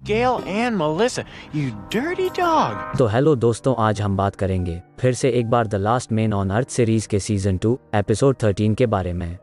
Gail and Melissa, you dirty dog. तो hello दोस्तों, आज हम बात करेंगे फिर से एक बार the last man on earth series के सीजन 2 एपिसोड 13 के बारे में।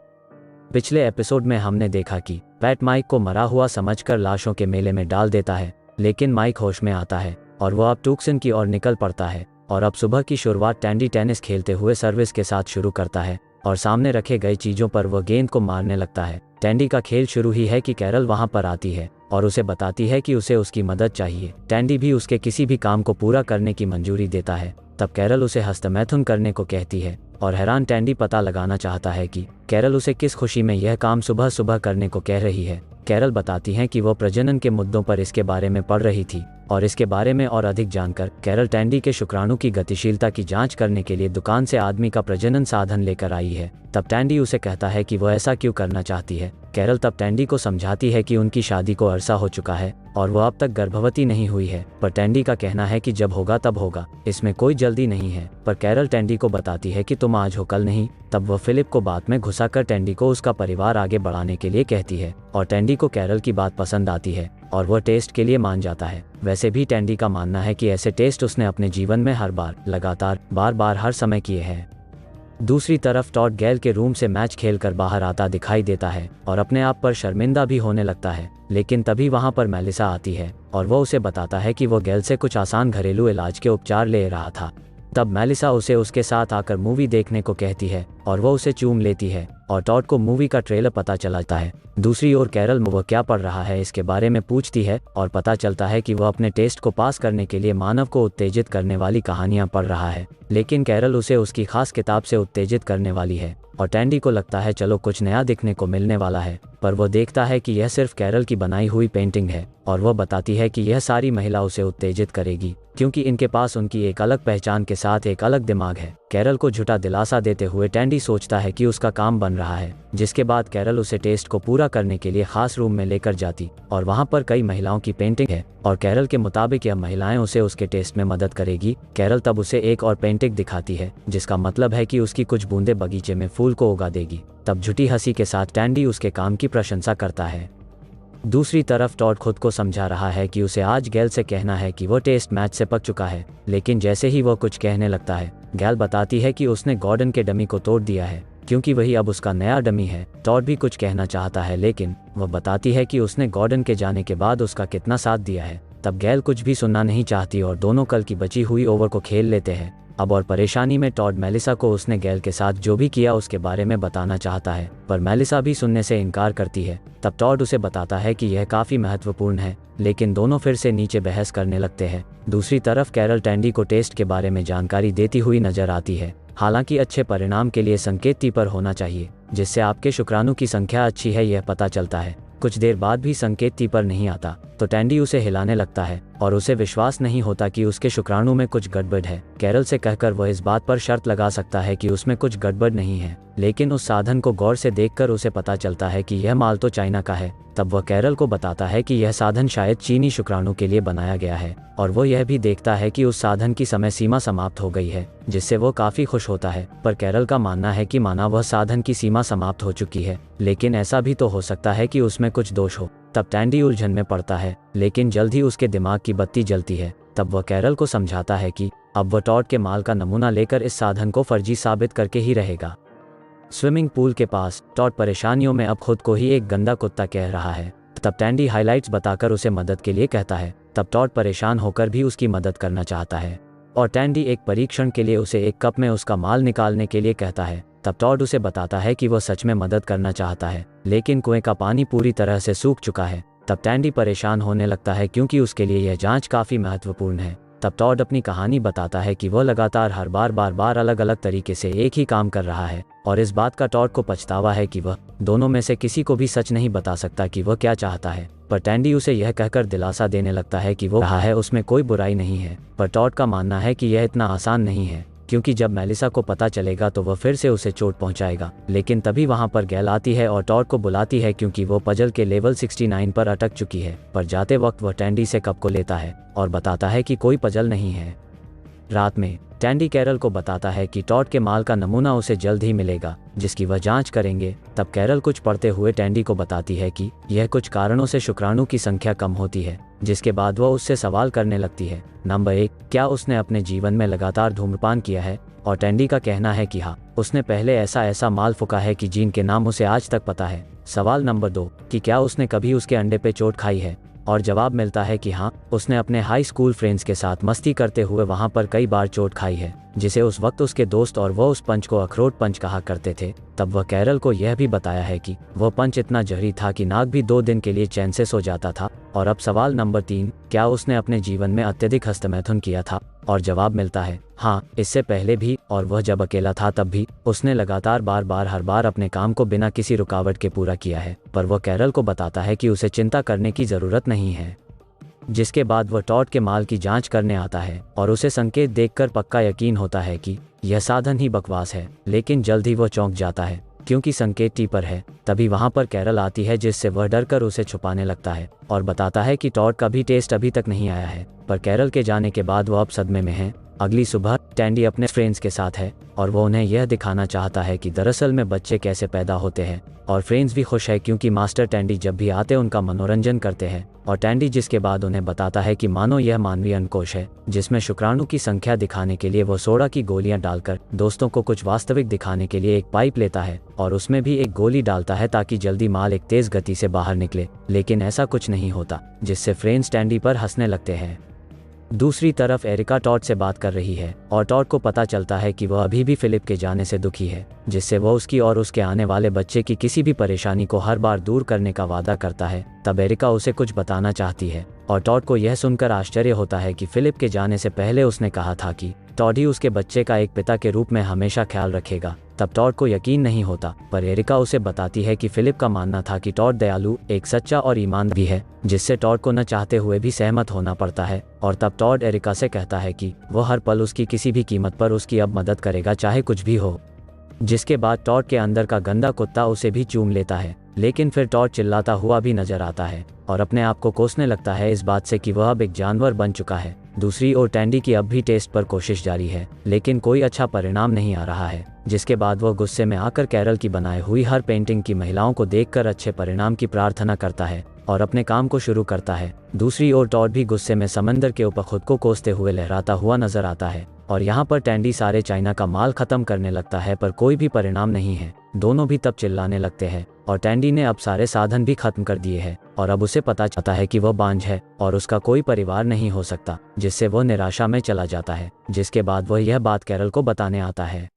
पिछले एपिसोड में हमने देखा कि पैट माइक को मरा हुआ समझकर लाशों के मेले में डाल देता है, लेकिन माइक होश में आता है और वह अब टूक्सन की ओर निकल पड़ता है। और अब सुबह की शुरुआत टैंडी टेनिस खेलते हुए सर्विस के साथ शुरू करता है और सामने रखे गए चीज़ों पर वह गेंद को मारने लगता है। टैंडी का खेल शुरू ही है कि कैरल वहां पर आती है और उसे बताती है कि उसे उसकी मदद चाहिए। टैंडी भी उसके किसी भी काम को पूरा करने की मंजूरी देता है। तब कैरल उसे हस्तमैथुन करने को कहती है और हैरान टैंडी पता लगाना चाहता है कि कैरल उसे किस खुशी में यह काम सुबह सुबह करने को कह रही है। कैरल बताती है कि वह प्रजनन के मुद्दों पर इसके बारे में पढ़ रही थी और इसके बारे में और अधिक जानकर कैरल टैंडी के शुक्राणु की गतिशीलता की जांच करने के लिए दुकान से आदमी का प्रजनन साधन लेकर आई है। तब टैंडी उसे कहता है कि वह ऐसा क्यों करना चाहती है। कैरल तब टैंडी को समझाती है कि उनकी शादी को अरसा हो चुका है और वह अब तक गर्भवती नहीं हुई है, पर टैंडी का कहना है कि जब होगा तब होगा, इसमें कोई जल्दी नहीं है। पर कैरल टैंडी को बताती है कि तुम आज हो कल नहीं। तब वह फिलिप को बात में घुसाकर टैंडी को उसका परिवार आगे बढ़ाने के लिए कहती है और टैंडी को कैरल की बात पसंद आती है और वह टेस्ट के लिए मान जाता है। वैसे भी टैंडी का मानना है कि ऐसे टेस्ट उसने अपने जीवन में हर बार लगातार बार बार हर समय किए हैं। दूसरी तरफ टॉड गैल के रूम से मैच खेलकर बाहर आता दिखाई देता है और अपने आप पर शर्मिंदा भी होने लगता है, लेकिन तभी वहां पर मेलिसा आती है और वह उसे बताता है कि वह गैल से कुछ आसान घरेलू इलाज के उपचार ले रहा था। तब मेलिसा उसे उसके साथ आकर मूवी देखने को कहती है और वह उसे चूम लेती है और टॉड को मूवी का ट्रेलर पता चलता है। दूसरी ओर कैरल वह क्या पढ़ रहा है इसके बारे में पूछती है और पता चलता है कि वह अपने टेस्ट को पास करने के लिए मानव को उत्तेजित करने वाली कहानियां पढ़ रहा है, लेकिन कैरल उसे उसकी खास किताब से उत्तेजित करने वाली है और टैंडी को लगता है चलो कुछ नया दिखने को मिलने वाला है। पर वह देखता है कि यह सिर्फ कैरल की बनाई हुई पेंटिंग है और वह बताती है कि यह सारी महिला उसे उत्तेजित करेगी क्योंकि इनके पास उनकी एक अलग पहचान के साथ एक अलग दिमाग है। कैरल को झूठा दिलासा देते हुए टैंडी सोचता है कि उसका काम बन रहा है, जिसके बाद कैरल उसे टेस्ट को पूरा करने के लिए खास रूम में लेकर जाती और वहां पर कई महिलाओं की पेंटिंग है और कैरल के मुताबिक यह महिलाएं उसे उसके टेस्ट में मदद करेगी। कैरल तब उसे एक और पेंटिंग दिखाती है जिसका मतलब है कि उसकी कुछ बूंदे बगीचे में फूल को उगा देगी। तब झूठी हंसी के साथ टैंडी उसके काम की प्रशंसा करता है। दूसरी तरफ टॉड खुद को समझा रहा है कि उसे आज गैल से कहना है कि वह टेस्ट मैच से पक चुका है, लेकिन जैसे ही वह कुछ कहने लगता है गैल बताती है कि उसने गॉर्डन के डमी को तोड़ दिया है क्योंकि वही अब उसका नया डमी है। टॉड भी कुछ कहना चाहता है, लेकिन वह बताती है कि उसने गॉर्डन के जाने के बाद उसका कितना साथ दिया है। तब गैल कुछ भी सुनना नहीं चाहती और दोनों कल की बची हुई ओवर को खेल लेते हैं। अब और परेशानी में टॉड मेलिसा को उसने गैल के साथ जो भी किया उसके बारे में बताना चाहता है, पर मेलिसा भी सुनने से इनकार करती है। तब टॉड उसे बताता है कि यह काफी महत्वपूर्ण है, लेकिन दोनों फिर से नीचे बहस करने लगते हैं। दूसरी तरफ कैरल टैंडी को टेस्ट के बारे में जानकारी देती हुई नजर आती है। हालांकि अच्छे परिणाम के लिए संकेत टी पर होना चाहिए, जिससे आपके शुक्राणु की संख्या अच्छी है यह पता चलता है। कुछ देर बाद भी संकेत टी पर नहीं आता तो टैंडी उसे हिलाने लगता है और उसे विश्वास नहीं होता कि उसके शुक्राणु में कुछ गड़बड़ है। कैरल से कहकर वह इस बात पर शर्त लगा सकता है कि उसमें कुछ गड़बड़ नहीं है, लेकिन उस साधन को गौर से देखकर उसे पता चलता है कि यह माल तो चाइना का है। तब वह कैरल को बताता है कि यह साधन शायद चीनी शुक्राणु के लिए बनाया गया है और वो यह भी देखता है कि उस साधन की समय सीमा समाप्त हो गई है, जिससे वो काफी खुश होता है। पर कैरल का मानना है कि माना वह साधन की सीमा समाप्त हो चुकी है, लेकिन ऐसा भी तो हो सकता है कि उसमें कुछ दोष हो। तब टैंडी उलझन में पड़ता है, लेकिन जल्द ही उसके दिमाग की बत्ती जलती है। तब वह कैरल को समझाता है कि अब वह टॉड के माल का नमूना लेकर इस साधन को फर्जी साबित करके ही रहेगा। स्विमिंग पूल के पास टॉड परेशानियों में अब खुद को ही एक गंदा कुत्ता कह रहा है। तब टैंडी हाइलाइट्स बताकर उसे मदद के लिए कहता है। तब टॉड परेशान होकर भी उसकी मदद करना चाहता है और टैंडी एक परीक्षण के लिए उसे एक कप में उसका माल निकालने के लिए कहता है। तब टॉड उसे बताता है कि वह सच में मदद करना चाहता है, लेकिन कुएं का पानी पूरी तरह से सूख चुका है। तब टैंडी परेशान होने लगता है क्योंकि उसके लिए यह जांच काफी महत्वपूर्ण है। तब टॉड अपनी कहानी बताता है कि वह लगातार हर बार अलग अलग तरीके से एक ही काम कर रहा है और इस बात का टॉड को पछतावा है कि वह दोनों में से किसी को भी सच नहीं बता सकता कि वह क्या चाहता है। पर टैंडी उसे यह कहकर दिलासा देने लगता है कि वो रहा है उसमें कोई बुराई नहीं है। पर टॉड का मानना है कि यह इतना आसान नहीं है क्योंकि जब मेलिसा को पता चलेगा तो वह फिर से उसे चोट पहुंचाएगा। लेकिन तभी वहां पर गैल आती है और टॉड को बुलाती है क्योंकि वो पजल के लेवल 69 पर अटक चुकी है। पर जाते वक्त वह टैंडी से कप को लेता है और बताता है कि कोई पजल नहीं है। रात में टैंडी कैरल को बताता है कि टॉड के माल का नमूना उसे जल्द ही मिलेगा, जिसकी वह जांच करेंगे। तब कैरल कुछ पढ़ते हुए टैंडी को बताती है कि यह कुछ कारणों से शुक्राणु की संख्या कम होती है, जिसके बाद वह उससे सवाल करने लगती है। नंबर 1, क्या उसने अपने जीवन में लगातार धूम्रपान किया है? और टैंडी का कहना है कि हाँ, उसने पहले ऐसा माल फूका है कि जिनके नाम उसे आज तक पता है। सवाल नंबर 2, कि क्या उसने कभी उसके अंडे पे चोट खाई है? और जवाब मिलता है कि हाँ, उसने अपने हाई स्कूल फ्रेंड्स के साथ मस्ती करते हुए वहाँ पर कई बार चोट खाई है, जिसे उस वक्त उसके दोस्त और वह उस पंच को अखरोट पंच कहा करते थे। तब वह कैरल को यह भी बताया है कि वह पंच इतना जहरी था कि नाग भी 2 दिन के लिए चैन से सो जाता था। और अब सवाल नंबर 3, क्या उसने अपने जीवन में अत्यधिक हस्तमैथुन किया था? और जवाब मिलता है हाँ, इससे पहले भी, और वह जब अकेला था तब भी उसने लगातार हर बार अपने काम को बिना किसी रुकावट के पूरा किया है। पर वह कैरल को बताता है कि उसे चिंता करने की ज़रूरत नहीं है। जिसके बाद वह टॉड के माल की जांच करने आता है और उसे संकेत देखकर पक्का यकीन होता है कि यह साधन ही बकवास है। लेकिन जल्द ही वह चौंक जाता है क्योंकि संकेत टी पर है। तभी वहां पर कैरल आती है, जिससे वह डरकर उसे छुपाने लगता है और बताता है कि टॉड का भी टेस्ट अभी तक नहीं आया है। पर कैरल के जाने के बाद वह अब सदमे में है। अगली सुबह टैंडी अपने फ्रेंड्स के साथ है और वो उन्हें यह दिखाना चाहता है कि दरअसल में बच्चे कैसे पैदा होते हैं। और फ्रेंड्स भी खुश है क्योंकि मास्टर टैंडी जब भी आते उनका मनोरंजन करते हैं। और टैंडी जिसके बाद उन्हें बताता है कि मानो यह मानवीय अंडकोश है, जिसमें शुक्राणु की संख्या दिखाने के लिए वो सोडा की गोलियां डालकर दोस्तों को कुछ वास्तविक दिखाने के लिए एक पाइप लेता है और उसमें भी एक गोली डालता है ताकि जल्दी माल एक तेज गति से बाहर निकले। लेकिन ऐसा कुछ नहीं होता, जिससे फ्रेंड्स टैंडी पर हंसने लगते हैं। दूसरी तरफ एरिका टॉड से बात कर रही है और टॉड को पता चलता है कि वह अभी भी फिलिप के जाने से दुखी है, जिससे वह उसकी और उसके आने वाले बच्चे की किसी भी परेशानी को हर बार दूर करने का वादा करता है। तब एरिका उसे कुछ बताना चाहती है और टॉड को यह सुनकर आश्चर्य होता है कि फिलिप के जाने से पहले उसने कहा था कि टॉड ही उसके बच्चे का एक पिता के रूप में हमेशा ख्याल रखेगा। तब टॉड को यकीन नहीं होता, पर एरिका उसे बताती है कि फिलिप का मानना था कि टॉड दयालु, एक सच्चा और ईमानदार भी है, जिससे टॉड को न चाहते हुए भी सहमत होना पड़ता है। और तब टॉड एरिका से कहता है कि वह हर पल उसकी किसी भी कीमत पर उसकी अब मदद करेगा, चाहे कुछ भी हो। जिसके बाद टॉड के अंदर का गंदा कुत्ता उसे भी चूम लेता है। लेकिन फिर टॉड चिल्लाता हुआ भी नजर आता है और अपने आप को कोसने लगता है इस बात से कि वह अब एक जानवर बन चुका है। दूसरी ओर टैंडी की अब भी टेस्ट पर कोशिश जारी है, लेकिन कोई अच्छा परिणाम नहीं आ रहा है। जिसके बाद वह गुस्से में आकर कैरल की बनाई हुई हर पेंटिंग की महिलाओं को देखकर अच्छे परिणाम की प्रार्थना करता है और अपने काम को शुरू करता है। दूसरी ओर टॉड भी गुस्से में समंदर के ऊपर खुद को कोसते हुए लहराता हुआ नजर आता है और यहाँ पर टैंडी सारे चाइना का माल खत्म करने लगता है, पर कोई भी परिणाम नहीं है। दोनों भी तब चिल्लाने लगते हैं और टैंडी ने अब सारे साधन भी खत्म कर दिए हैं और अब उसे पता चलता है कि वह बांझ है और उसका कोई परिवार नहीं हो सकता, जिससे वह निराशा में चला जाता है। जिसके बाद वह यह बात कैरल को बताने आता है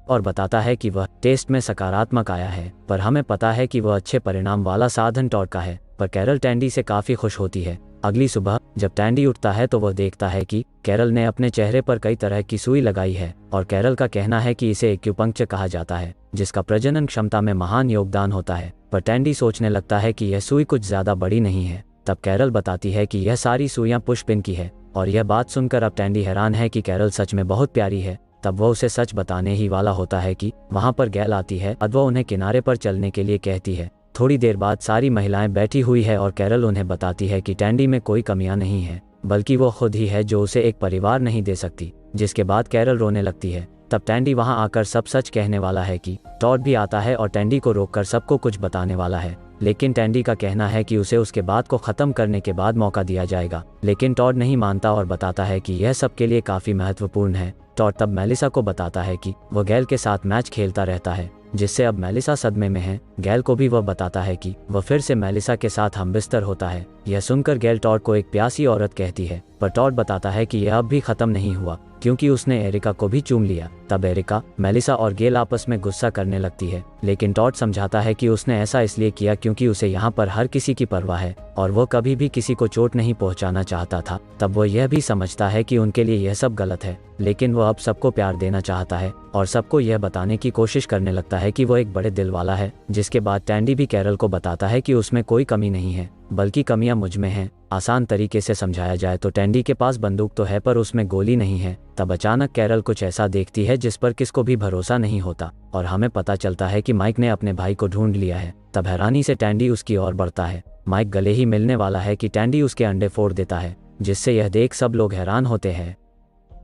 और बताता है कि वह टेस्ट में सकारात्मक आया है, पर हमें पता है कि वह अच्छे परिणाम वाला साधन टॉड का है। पर कैरल टैंडी से काफी खुश होती है। अगली सुबह जब टैंडी उठता है तो वह देखता है कि कैरल ने अपने चेहरे पर कई तरह की सुई लगाई है और कैरल का कहना है कि इसे एक्यूपंक्चर कहा जाता है, जिसका प्रजनन क्षमता में महान योगदान होता है। पर टैंडी सोचने लगता है कि यह सुई कुछ ज्यादा बड़ी नहीं है। तब कैरल बताती है कि यह सारी सुइयां पुष्पिन की है और यह बात सुनकर अब टैंडी हैरान है कि कैरल सच में बहुत प्यारी है। तब वह उसे सच बताने ही वाला होता है कि वहां पर गैल आती है और वह उन्हें किनारे पर चलने के लिए कहती है। थोड़ी देर बाद सारी महिलाएं बैठी हुई है और कैरल उन्हें बताती है कि टैंडी में कोई कमियां नहीं है, बल्कि वो खुद ही है जो उसे एक परिवार नहीं दे सकती। जिसके बाद कैरल रोने लगती है। तब टैंडी वहां आकर सब सच कहने वाला है कि टॉड भी आता है और टैंडी को रोककर सबको कुछ बताने वाला है। लेकिन टैंडी का कहना है कि उसे उसके बात को खत्म करने के बाद मौका दिया जाएगा। लेकिन टॉड नहीं मानता और बताता है कि यह सब के लिए काफी महत्वपूर्ण है। टॉड तब मेलिसा को बताता है कि वह गैल के साथ मैच खेलता रहता है, जिससे अब मेलिसा सदमे में है। गैल को भी वह बताता है कि वह फिर से मेलिसा के साथ हमबिस्तर होता है। यह सुनकर गैल टॉड को एक प्यासी औरत कहती है, पर टॉड बताता है कि यह अब भी खत्म नहीं हुआ क्योंकि उसने एरिका को भी चूम लिया। तब एरिका, मेलिसा और गैल आपस में गुस्सा करने लगती है, लेकिन टॉड समझाता है कि उसने ऐसा इसलिए किया क्योंकि उसे यहाँ पर हर किसी की परवाह है और वह कभी भी किसी को चोट नहीं पहुँचाना चाहता था। तब वह यह भी समझता है कि उनके लिए यह सब गलत है, लेकिन वह अब सबको प्यार देना चाहता है और सबको यह बताने की कोशिश करने लगता है कि वह एक बड़े दिल वाला है। जिसके बाद टैंडी भी कैरल को बताता है कि उसमें कोई कमी नहीं है, बल्कि कमियां मुझ में हैं। आसान तरीके से समझाया जाए तो टैंडी के पास बंदूक तो है पर उसमें गोली नहीं है। तब अचानक कैरल कुछ ऐसा देखती है जिस पर किसको भी भरोसा नहीं होता और हमें पता चलता है कि माइक ने अपने भाई को ढूंढ लिया है। तब हैरानी से टैंडी उसकी ओर बढ़ता है। माइक गले ही मिलने वाला है कि टैंडी उसके अंडे फोड़ देता है, जिससे यह देख सब लोग हैरान होते हैं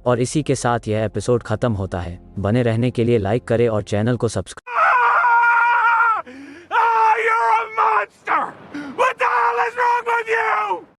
और इसी के साथ यह एपिसोड खत्म होता है। बने रहने के लिए लाइक करें और चैनल को subscribe. You're a monster! What the hell is wrong with you?